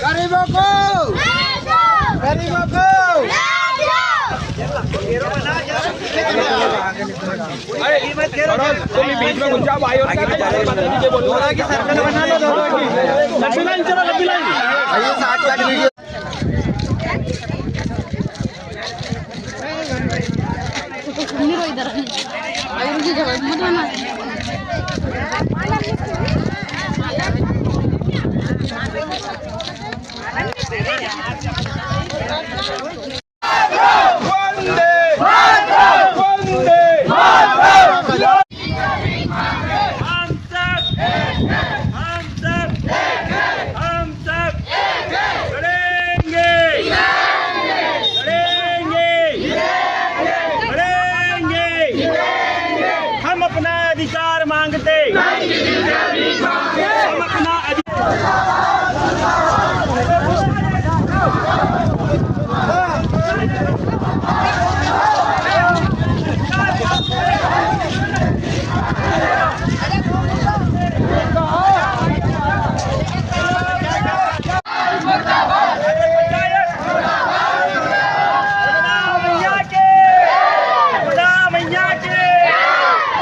गरीबों को तुम बीच में घुस जाओ भाई और क्या बोलो कि सर्कल बना लो दोनों की लंबी लाइन चलो लंबी लाइन आइए 60 का वीडियो इधर आइए मुझे जगह मत बना अधिकार मांगते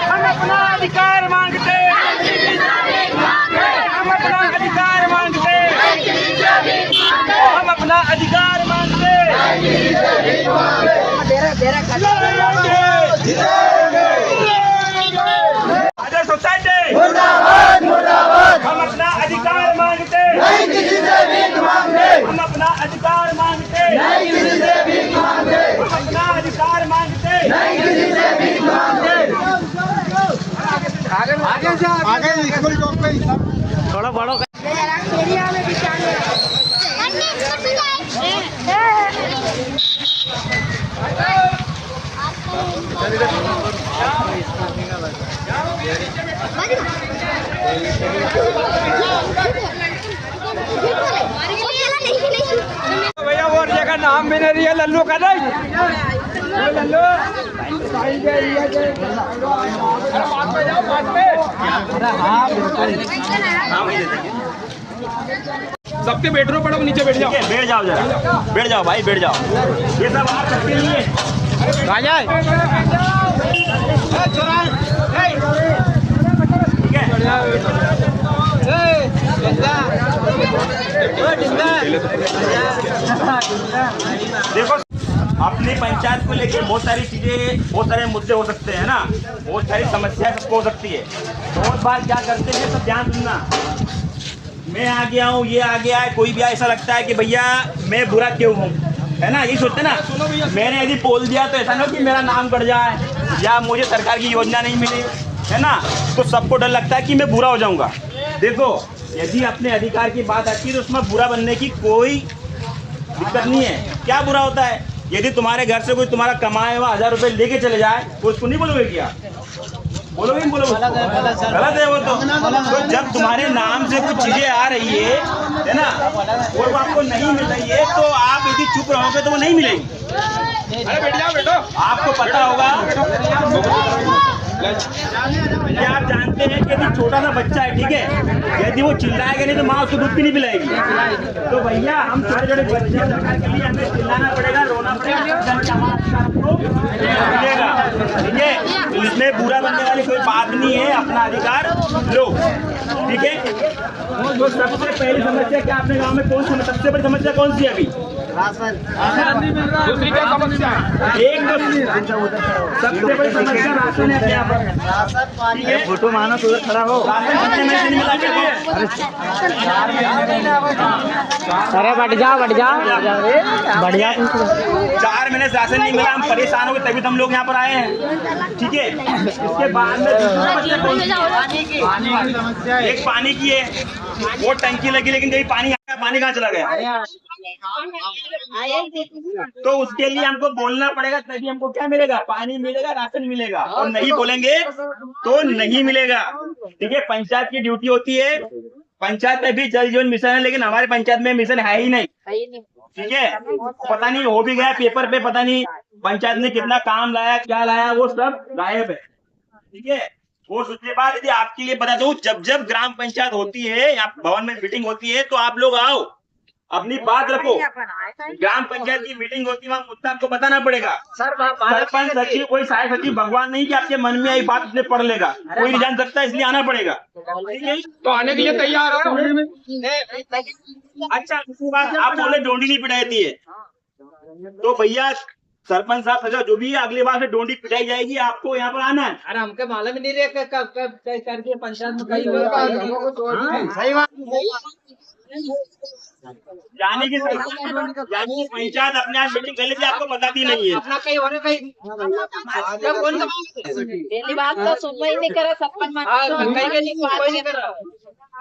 हम अपना अधिकार मांगते हम अपना अधिकार मांगते हम अपना अधिकार मांगते आदर्श सोसाइटी मुर्दाबाद मुर्दाबाद हम अपना अधिकार मांगते नहीं किसी से भीख मांगते हम अपना अधिकार मांगते नहीं किसी से भीख मांगते हम अपना अधिकार मांगते नहीं किसी से भीख मांगते आगे स्कूल चौक पे थोड़ा बड़ो भैया वो जगह नाम भी नहीं है लल्लू का नहीं लल्लू सबके बैठ रहो, पड़ो नीचे बैठ जाओ, बैठ जाओ जरा, बैठ जाओ भाई, बैठ जाओ। ये सब आप सबके लिए आ जाए। ठीक है, देखो अपनी पंचायत को लेकर बहुत सारी चीजें, बहुत सारे मुद्दे हो सकते हैं ना, बहुत सारी समस्या सबको हो सकती है। बहुत बार क्या करते हैं, सब ध्यान सुनना, मैं आ गया हूँ, ये आ गया है, कोई भी ऐसा लगता है कि भैया मैं बुरा क्यों हूँ, है ना, ये सोचते ना। मैंने यदि बोल दिया तो ऐसा ना कि मेरा नाम कट जाए या मुझे सरकार की योजना नहीं मिली, है ना, तो सबको डर लगता है कि मैं बुरा हो जाऊंगा। देखो यदि अपने अधिकार की बात आती है तो उसमें बुरा बनने की कोई दिक्कत नहीं है। क्या बुरा होता है, यदि तुम्हारे घर से कोई तुम्हारा कमाए हुआ 1000 रुपये लेके चले जाए तो उसको नहीं बोलोगे क्या, बोलोगे नहीं बोलोगे, गलत है वो तो जब तुम्हारे नाम से कुछ चीजें आ रही है ना, और वो आपको नहीं मिल रही है तो आप यदि चुप रहोगे तो वो नहीं मिलेगी। अरे बैठ जाओ बेटो, आपको पता होगा, क्या आप जानते हैं कि यदि छोटा सा बच्चा है, ठीक है, यदि वो चिल्लाएगा नहीं तो माँ उसको दूध भी नहीं पिलाएगी। तो भैया हम छोटे छोटे बच्चे के लिए हमें चिल्लाना पड़ेगा, रोना पड़ेगा, आपको मिलेगा, ठीक है। इसमें बुरा बनने वाली कोई बात नहीं है, अपना अधिकार लो, ठीक है। जो सबसे पहली समस्या क्या आपने गाँव में कौन सी, सबसे बड़ी समस्या कौन सी है अभी, दूसरी क्या समस्या, एक सबसे बड़ी समस्या राशन है, क्या ठीक है, फोटो मानो तो उधर खड़ा हो, अरे बढ़ जा 4 महीने से राशन नहीं मिला, हम परेशान हो गए, तभी तो हम लोग यहाँ पर आए हैं, ठीक है। इसके बाद में एक पानी की है, वो टंकी लगी लेकिन कहीं पानी आया, पानी कहाँ चला गया, तो उसके लिए हमको बोलना पड़ेगा, तभी हमको क्या मिलेगा, पानी मिलेगा, राशन मिलेगा, और नहीं बोलेंगे तो नहीं मिलेगा, ठीक है। पंचायत की ड्यूटी होती है, पंचायत में भी जल जीवन मिशन है, लेकिन हमारे पंचायत में मिशन है ही नहीं, ठीक है। पता नहीं हो भी गया पेपर पे, पता नहीं पंचायत ने कितना काम लाया, क्या लाया, वो सब गायब है, ठीक है। और दूसरी बात यदि आपके लिए बता दूं, जब जब ग्राम पंचायत होती है या भवन में मीटिंग होती है तो आप लोग आओ, अपनी बात रखो। ग्राम पंचायत की मीटिंग होती है, वहाँ मुद्दा आपको बताना पड़ेगा। सरपंच सचिव कोई सहायक सचिव भगवान नहीं कि आपके मन में आई बात उसने पढ़ लेगा, कोई नहीं जान सकता, इसलिए आना पड़ेगा। ठीक है, तो आने के लिए तैयार हो। अच्छा, दूसरी बात, आप बोले डोंडी नहीं पिटाई है, तो भैया सरपंच साहब सजा जो भी है, अगली बार से डोंडी पिटाई जाएगी, आपको यहाँ पर आना है। अरे हमके मालूम ही नहीं रहे कब करके पंचायत में कहीं सही बात। यानी कि पंचायत अपने आप मीटिंग कर लेती है, आपको बताती नहीं है। अपना कहीं होने कहीं पहली बात तो सुनवाई नहीं करा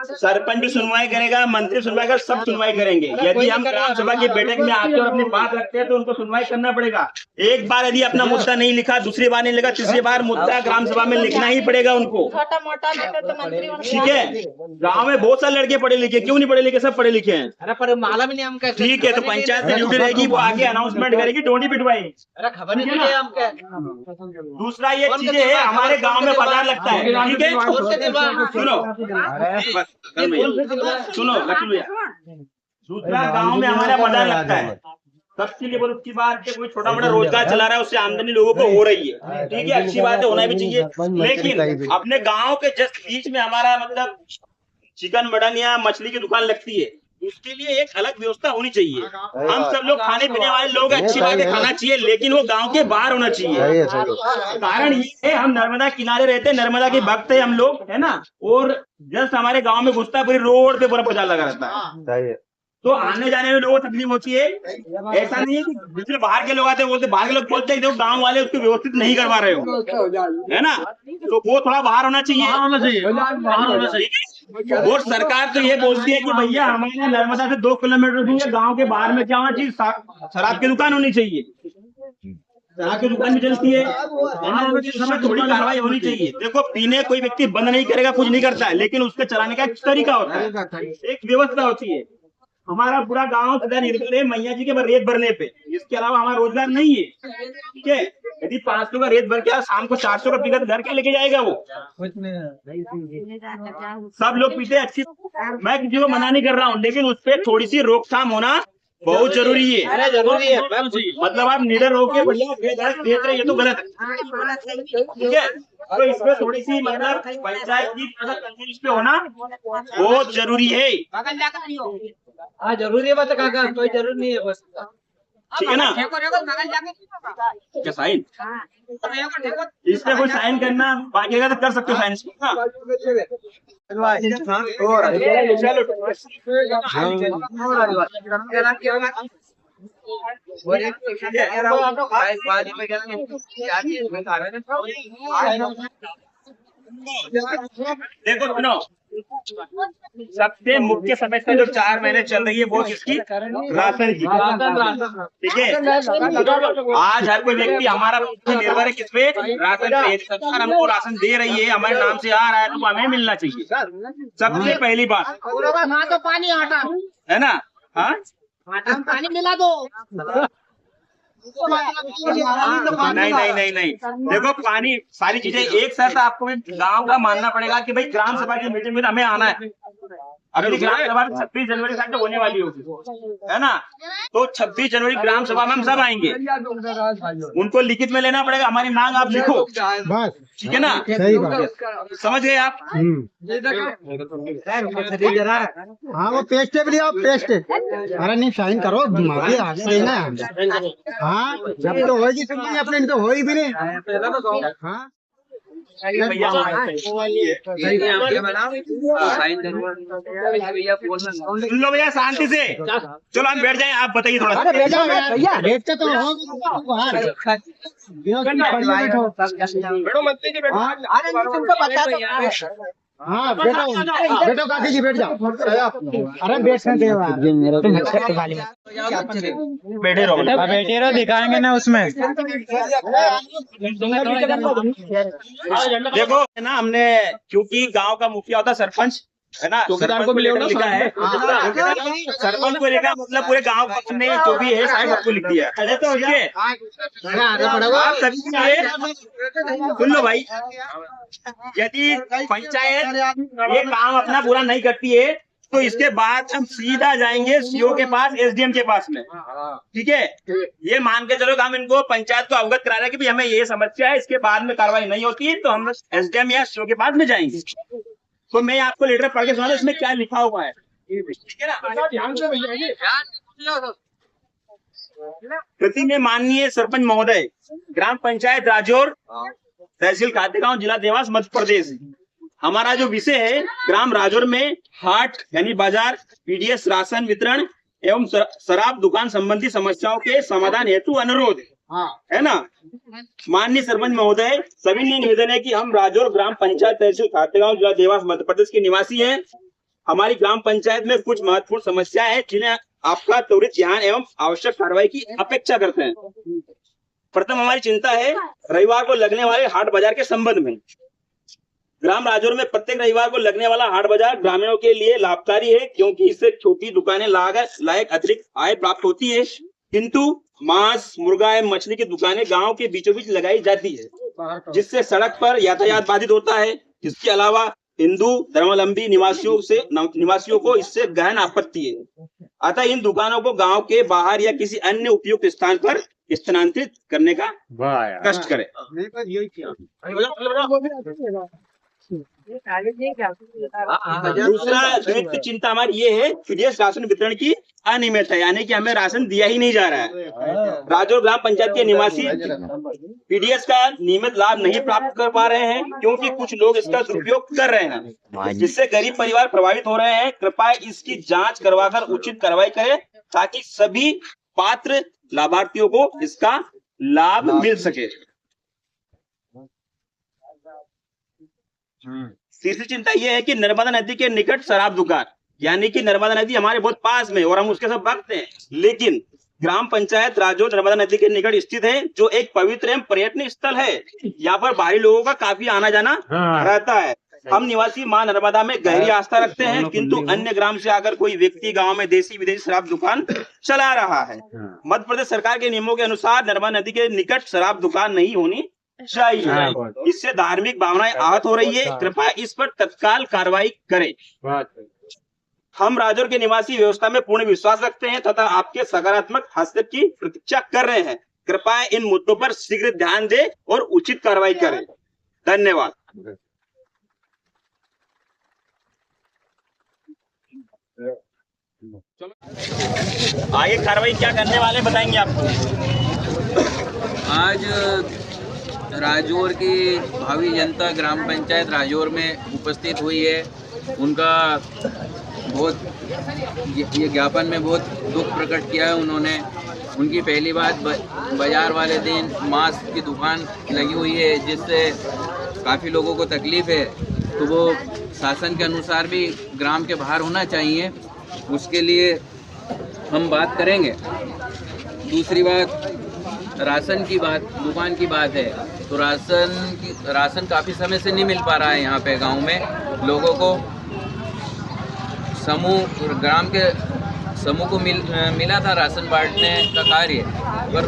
सरपंच भी सुनवाई करेगा, मंत्री सुनवाई करेगा, सब सुनवाई करेंगे। यदि हम ग्राम सभा की बैठक में आते और अपनी बात रखते हैं तो उनको सुनवाई करना पड़ेगा। एक बार यदि अपना मुद्दा नहीं लिखा, दूसरी बार नहीं लिखा, तीसरी बार मुद्दा ग्राम सभा में लिखना ही पड़ेगा उनको। छोटा मोटा तो मंत्री ठीक है, गांव में बहुत सारे लड़के पढ़े लिखे, क्यों नहीं पढ़े लिखे, सब पढ़े लिखे हैं। अरे पर मालूम ही नहीं हमका। ठीक है, तो पंचायत में ड्यूटी रहेगी, वो आगे अनाउंसमेंट करेगी, डोंडी पिटवाएगी। अरे खबर नहीं है हमका। दूसरा ये चीजें है, हमारे गांव में बाजार लगता है। ठीक है, सुनो लक्ष्मी भैया, दूसरा गांव में हमारा बाजार लगता है, सबके लिए बोलो अच्छी बात है। कोई छोटा मोटा रोजगार चला रहा है, उससे आमदनी लोगों को हो रही है। ठीक है, अच्छी बात है, होना भी चाहिए। लेकिन अपने गांव के जस्ट बीच में हमारा मतलब चिकन मटन या मछली की दुकान लगती है, उसके लिए एक अलग व्यवस्था होनी चाहिए। हम सब लोग खाने पीने वाले लोग, अच्छी बात है, खाना चाहिए, लेकिन वो गांव के बाहर होना चाहिए। कारण ये है, हम नर्मदा किनारे रहते हैं, नर्मदा के भक्त है हम लोग, है ना। और जस्ट हमारे गांव में घुसता है, पूरी रोड पे पूरा बाजार लगा रहता है, तो आने जाने में लोगों को तकलीफ होती है। ऐसा नहीं है कि दूसरे बाहर के लोग आते हैं, बोलते बाहर के लोग बोलते हैं देखो गांव वाले उसको व्यवस्थित नहीं करवा रहे हो, है ना, तो वो थोड़ा बाहर होना चाहिए। और सरकार तो ये बोलती है कि भैया हमारे नर्मदा से 2 किलोमीटर दूर गांव के बाहर में क्या होना चाहिए, शराब की दुकान होनी चाहिए, शराब की दुकान भी चलती है, समय थोड़ी कार्रवाई होनी चाहिए। देखो, पीने कोई व्यक्ति बंद नहीं करेगा, कुछ नहीं करता है, लेकिन उसके चलाने का एक तरीका होता है, एक व्यवस्था होती है। हमारा पूरा गांव सदा निर्भर है मैया जी के रेत भरने पे, इसके अलावा हमारा रोजगार नहीं है। ठीक है, यदि 500 का रेत भर के शाम को 400 का पीकर घर के लेके जाएगा वो, सब लोग पीते अच्छी, मैं किसी को मना नहीं कर रहा हूँ, लेकिन उस पर थोड़ी सी रोकथाम होना बहुत जरूरी है। अरे जरूरी है, मतलब आप निडर होके बढ़िया बेच रहे, ये तो गलत है। ठीक है, तो इसमें थोड़ी सी मतलब पंचायत की इस पे होना बहुत जरूरी है। हाँ जरूरी है, बस काका कोई जरूरी नहीं है, बस ठीक है ना। क्या साइन, इसमें कोई साइन करना बाकी रहेगा तो कर सकते हो साइन देखो सुनो, सबसे मुख्य समस्या जो 4 महीने चल रही है वो किसकी, राशन की। ठीक है, आज हर कोई व्यक्ति हमारा निर्भर है किस पे, राशन पे। सरकार हमको राशन दे रही है, हमारे नाम से आ रहा है, तो हमें मिलना चाहिए, सबसे पहली बात, तो पानी आटा है ना। हाँ, पानी मिला दो। नहीं, देखो पानी सारी चीजें एक साथ आपको गांव का मानना पड़ेगा कि भाई ग्राम सभा की मीटिंग में हमें आना है। अगली ग्राम सभा 26 जनवरी से होने वाली होगी, है ना, तो 26 जनवरी ग्राम सभा में हम सब आएंगे, उनको लिखित में लेना पड़ेगा, हमारी मांग आप लिखो, ठीक है ना। समझ गए आप। हाँ, वो पेस्ट भी लिया, पेस्ट। अरे नहीं, साइन करो, आगे देना। हाँ, जब तो होगी सुनिए, अपने तो हो ही भी नहीं। हाँ, सुन लो भैया शांति से, चलो हम बैठ जाएं, आप बताइए थोड़ा। अरे बैठ जाओ भैया, बैठते तो हो। बैठो मंत्री जी, बैठो। अरे तुमको बता दो। हाँ बैठो, बैठो काकी जी, बैठ जाओ। अरे बैठ सकते हो, बैठे रहो, बैठे रहो, दिखाएंगे ना उसमें। देखो है ना, हमने क्योंकि गांव का मुखिया होता है सरपंच, है ना, चौकीदार को भी ले लो ना लिखा है, सरपंच को लिखा मतलब पूरे गांव में जो भी है साहब सबको लिख दिया। ठीक है, आप सभी के लिए सुन लो भाई, यदि पंचायत ये काम अपना पूरा नहीं करती है तो इसके बाद हम सीधा जाएंगे सीओ के पास, एसडीएम के पास में। ठीक है, ये मान के चलो हम इनको पंचायत को अवगत करा रहे हैं कि भाई हमें ये समस्या है, इसके बाद में कार्रवाई नहीं होती तो हम एसडीएम या सीओ के पास में जाएंगे। तो मैं आपको लेटर पढ़ के सुना, इसमें क्या लिखा हुआ है, ठीक है ना। प्रति में माननीय सरपंच महोदय, ग्राम पंचायत राजौर, तहसील खातेगांव, जिला देवास, मध्य प्रदेश। हमारा जो विषय है, ग्राम राजौर में हाट यानी बाजार, पीडीएस राशन वितरण एवं शराब दुकान संबंधी समस्याओं के समाधान हेतु अनुरोध है ना। माननीय सरपंच महोदय, सभी ने निवेदन है कि हम राजौर ग्राम पंचायत, तहसील खातेगांव, जिला देवास, मध्य प्रदेश के निवासी हैं। हमारी ग्राम पंचायत में कुछ महत्वपूर्ण समस्याएं हैं जिन्हें आपका त्वरित ध्यान एवं आवश्यक कार्रवाई की अपेक्षा करते हैं। प्रथम हमारी चिंता है रविवार को लगने वाले हाट बाजार के संबंध में। ग्राम राजौर में प्रत्येक रविवार को लगने वाला हाट बाजार ग्रामीणों के लिए लाभकारी है, क्योंकि इससे छोटी दुकानें लायक अतिरिक्त आय प्राप्त होती है। किंतु मांस, मुर्गा एवं मछली की दुकानें गांव के बीचों बीच लगाई जाती है, जिससे सड़क पर यातायात बाधित होता है। इसके अलावा हिंदू धर्मावलंबी निवासियों को इससे गहन आपत्ति है। अतः इन दुकानों को गांव के बाहर या किसी अन्य उपयुक्त स्थान पर स्थानांतरित करने का कष्ट करें। दूसरा द्वितीय चिंता हमारी ये है पीडीएस राशन वितरण की अनियमितता, यानी कि हमें राशन दिया ही नहीं जा रहा है। राजौर ग्राम पंचायत के निवासी पीडीएस का नियमित लाभ नहीं प्राप्त कर पा रहे हैं, क्योंकि कुछ लोग इसका दुरुपयोग कर रहे हैं, जिससे गरीब परिवार प्रभावित हो रहे हैं। कृपया इसकी जांच करवाकर उचित कार्रवाई करें ताकि सभी पात्र लाभार्थियों को इसका लाभ मिल सके। तीसरी चिंता यह है कि नर्मदा नदी के निकट शराब दुकान, यानी कि नर्मदा नदी हमारे बहुत पास में और हम उसके सब भक्त हैं, लेकिन ग्राम पंचायत राजौर नर्मदा नदी के निकट स्थित है, जो एक पवित्र एवं पर्यटन स्थल है। यहाँ पर बाहरी लोगों का काफी आना जाना रहता है। हम निवासी मां नर्मदा में गहरी आस्था रखते हैं, किंतु अन्य ग्राम से आकर कोई व्यक्ति गांव में देसी विदेशी शराब दुकान चला रहा है। मध्य प्रदेश सरकार के नियमों के अनुसार नर्मदा नदी के निकट शराब दुकान नहीं होनी चाहिए। इससे धार्मिक भावनाएं आहत हो रही है। कृपया इस पर तत्काल कार्रवाई करें। हम राजौर के निवासी व्यवस्था में पूर्ण विश्वास रखते हैं तथा आपके सकारात्मक हस्तक्षेप की प्रतीक्षा कर रहे हैं। कृपया इन मुद्दों पर शीघ्र ध्यान दें और उचित कार्रवाई करें। धन्यवाद। आगे कार्रवाई क्या करने वाले बताएंगे आपको। आज राजौर की भावी जनता ग्राम पंचायत राजौर में उपस्थित हुई है। उनका बहुत ये ज्ञापन में बहुत दुख प्रकट किया है उन्होंने। उनकी पहली बात, बाजार वाले दिन मांस की दुकान लगी हुई है, जिससे काफ़ी लोगों को तकलीफ़ है, तो वो शासन के अनुसार भी ग्राम के बाहर होना चाहिए। उसके लिए हम बात करेंगे। दूसरी बात, राशन की बात, दुकान की बात है, तो राशन काफ़ी समय से नहीं मिल पा रहा है यहाँ पे गांव में लोगों को। ग्राम के समूह को मिला था राशन बांटने का कार्य, पर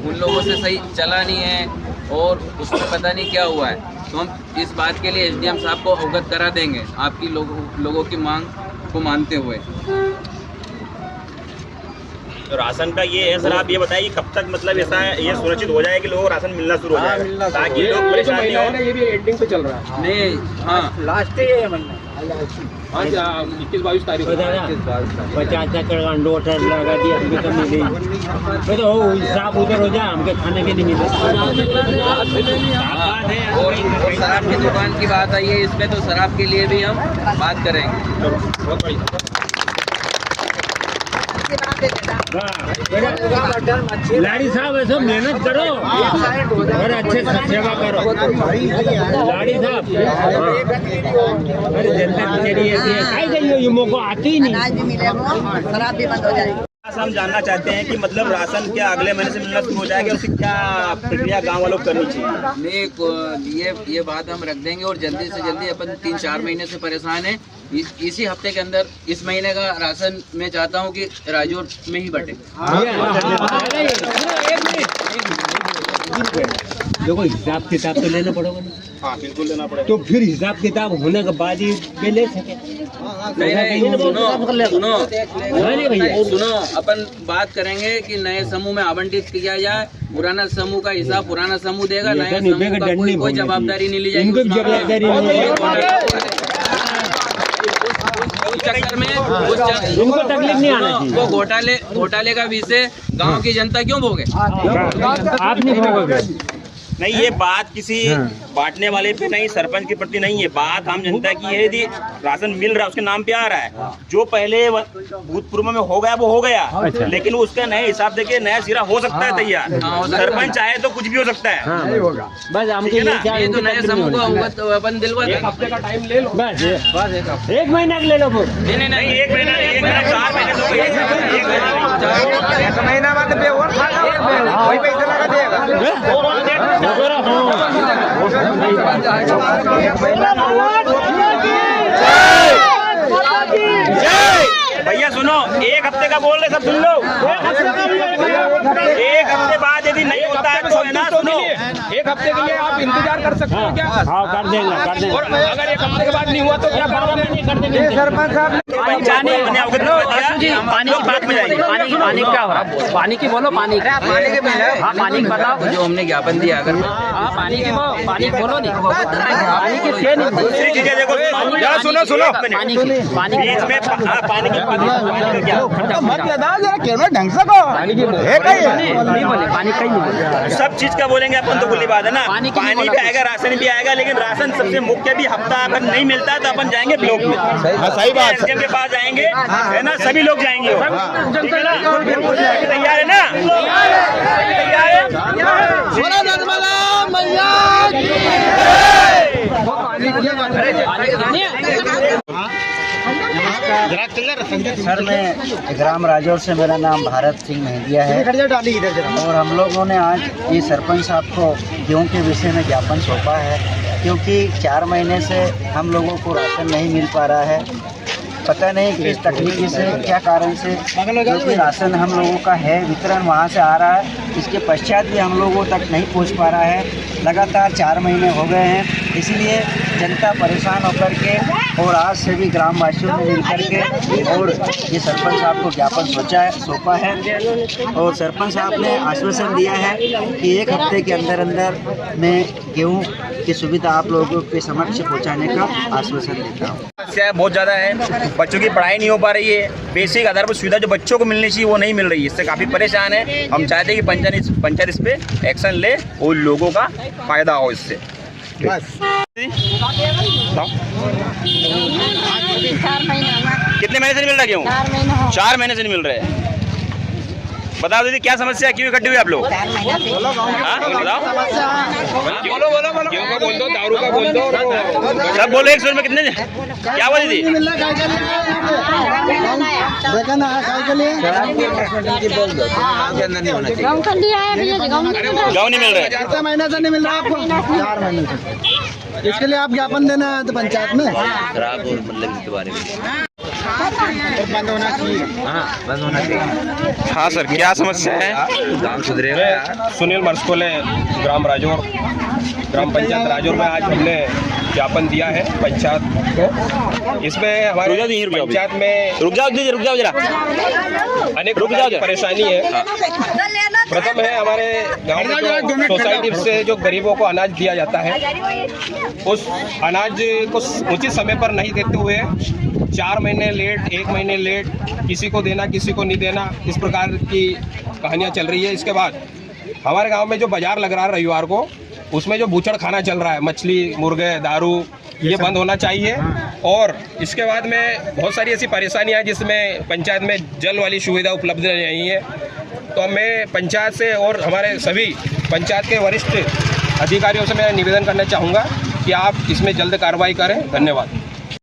उन लोगों से सही चला नहीं है और उसमें पता नहीं क्या हुआ है। तो हम इस बात के लिए एसडीएम साहब को अवगत करा देंगे आपकी लोगों की मांग को मानते हुए। तो राशन का ये है सर, आप ये बताइए कब तक मतलब ऐसा ये सुनिश्चित हो जाए कि लोगों को राशन मिलना शुरू हो जाए, ताकि लोग परेशान नहीं हो। ये भी एंडिंग पे चल रहा है। नहीं, हाँ, लास्ट है महीना। आज 21-22 तारीख 50 चक्कर नोटर लगा दिया, हमको तो मिले ही तो हिसाब उधर हो जाए, हमके खाने के नहीं मिले। और शराब की दुकान की बात आई है, इसमें तो शराब के लिए भी हम बात करेंगे। लाड़ी साहब ऐसा मेहनत करो और अच्छे से सेवा करो। लाड़ी साहब, अरे जनता बेचारी ऐसी है, ये मौका आती ही नहीं। शराब भी बंद हो जाएगी। हम जानना चाहते हैं कि मतलब राशन क्या अगले महीने से मिलना शुरू हो जाएगा, उसकी क्या प्रक्रिया गांव वालों को करनी चाहिए। नहीं, ये बात हम रख देंगे और जल्दी से जल्दी, अपन 3-4 महीने से परेशान हैं, इसी हफ्ते के अंदर इस महीने का राशन मैं चाहता हूँ कि राजौर में ही बटे। देखो हिसाब किताब तो लेना पड़ेगा ना। हाँ बिल्कुल लेना पड़ेगा। तो फिर हिसाब किताब होने के बाद ही वे ले सके। सुनो, अपन बात करेंगे कि नए समूह में आवंटित किया जाए, पुराना समूह का हिसाब पुराना समूह देगा, नए समूह का कोई जवाबदारी नहीं ली जाएगी। उस चक्कर में उनको तकलीफ नहीं आना चाहिए। वो घोटाले का विषय गांव की जनता क्यों भोगे? आप नहीं भोगोगे। नहीं, ये बात किसी बांटने वाले पे नहीं, सरपंच के प्रति नहीं है। बात आम जनता की है। यदि राशन मिल रहा है उसके नाम पे आ रहा है, जो पहले भूतपूर्व में हो गया वो हो गया। अच्छा। लेकिन उसका नए हिसाब देखिए नया सिरा हो सकता है तैयार। सरपंच चाहे तो कुछ भी हो सकता है। बस हमको ये तो नए समूह को अवगत अपन दिलवा एक हफ्ते का टाइम ले लो। बस 1 महीना ले लो। नहीं 1 महीना 4 महीने तो 1 महीना बाद वही पैसा लगा देगा। भैया सुनो, 1 हफ्ते का बोल रहे सब सुन लो। 1 हफ्ते बाद यदि नहीं होता है तो है ना, सुनो 1 हफ्ते के लिए आप इंतजार कर सकते हो क्या? हाँ कर देंगे। और अगर 1 हफ्ते के बाद नहीं हुआ तो क्या करोगे? सरपंच साहब पानी की बात में जाएगी। पानी क्या हो रहा है? पानी की बोलो। पानी के बिल है। हाँ पानी की बताओ। जो हमने ज्ञापन दिया अगर पानी की बोलो नहीं। पानी की से नहीं। दूसरी चीजें देखो, सुनो पानी की बीच में पानी की मत लगा जरा क्यों ढंग से को नहीं बोले। पानी कहीं नहीं बोले। सब चीज का बोलेंगे अपन तो खुली बात है ना। पानी भी आएगा, राशन भी आएगा, लेकिन राशन सबसे मुख्य भी हफ्ता अगर नहीं मिलता है तो अपन जाएंगे ब्लॉक में। सही बात। एसडीएम के पास जाएंगे है ना, सभी लोग जाएंगे। तैयार है ना? तैयार है? सर मैं ग्राम राजौर से, मेरा नाम भारत सिंह मेहंदिया है और हम लोगों ने आज ये सरपंच साहब को गेहूं के विषय में ज्ञापन सौंपा है, क्योंकि 4 महीने से हम लोगों को राशन नहीं मिल पा रहा है। पता नहीं किस तकनीकी से, क्या कारण से, क्योंकि राशन हम लोगों का है, वितरण वहाँ से आ रहा है, इसके पश्चात भी हम लोगों तक नहीं पहुँच पा रहा है। लगातार 4 महीने हो गए हैं, इसलिए जनता परेशान होकर के और आज से भी ग्रामवासियों ने मिलकर के और ये सरपंच साहब को ज्ञापन सौंपा है और सरपंच साहब ने आश्वासन दिया है कि 1 हफ्ते के अंदर मैं गेहूँ की सुविधा आप लोगों के समक्ष पहुँचाने का आश्वासन देता हूँ। समस्या बहुत ज़्यादा है, बच्चों की पढ़ाई नहीं हो पा रही है, बेसिक आधारभूत सुविधा जो बच्चों को मिलनी चाहिए वो नहीं मिल रही है, इससे काफ़ी परेशान है। हम चाहते हैं कि पंचायत इस पे एक्शन ले और लोगों का फायदा हो इससे। कितने महीने से नहीं मिल रहा गेहूँ? 4 महीने से नहीं मिल रहा है। बताओ दीदी क्या समस्या है, क्यों इकट्ठे हुए आप लोग? गेहूं का बोल दो, दारू का बोल दो। सब बोलो 100 में कितने? क्या हुआ दीदी? गाँव नहीं मिल रहा है। 4 महीने से नहीं मिल रहा आपको? 4 महीने से। इसके लिए आप ज्ञापन देना है तो पंचायत में शराब और मतलब के बारे में बंद होना चाहिए। बंद होना चाहिए। हाँ सर, क्या समस्या है? गाँव सुधरेगा यार। सुनील मरस्कोले, ग्राम राजौर, ग्राम पंचायत राजौर में आज हमने ज्ञापन दिया है पंचायत को। इसमें हमारे पंचायत में रुक जाओ जरा। अनेक परेशानी है। प्रथम है, हमारे गांव में जो सोसाइटी से जो गरीबों को अनाज दिया जाता है, उस अनाज को उचित समय पर नहीं देते हुए 4 महीने लेट, 1 महीने लेट, किसी को देना किसी को नहीं देना, इस प्रकार की कहानियाँ चल रही है। इसके बाद हमारे गांव में जो बाजार लग रहा है रविवार को, उसमें जो बूचड़ खाना चल रहा है, मछली, मुर्गे, दारू, ये बंद होना चाहिए। और इसके बाद में बहुत सारी ऐसी परेशानियाँ हैं जिसमें पंचायत में जल वाली सुविधा उपलब्ध नहीं है। तो मैं पंचायत से और हमारे सभी पंचायत के वरिष्ठ अधिकारियों से मैं निवेदन करना चाहूँगा कि आप इसमें जल्द कार्रवाई करें। धन्यवाद।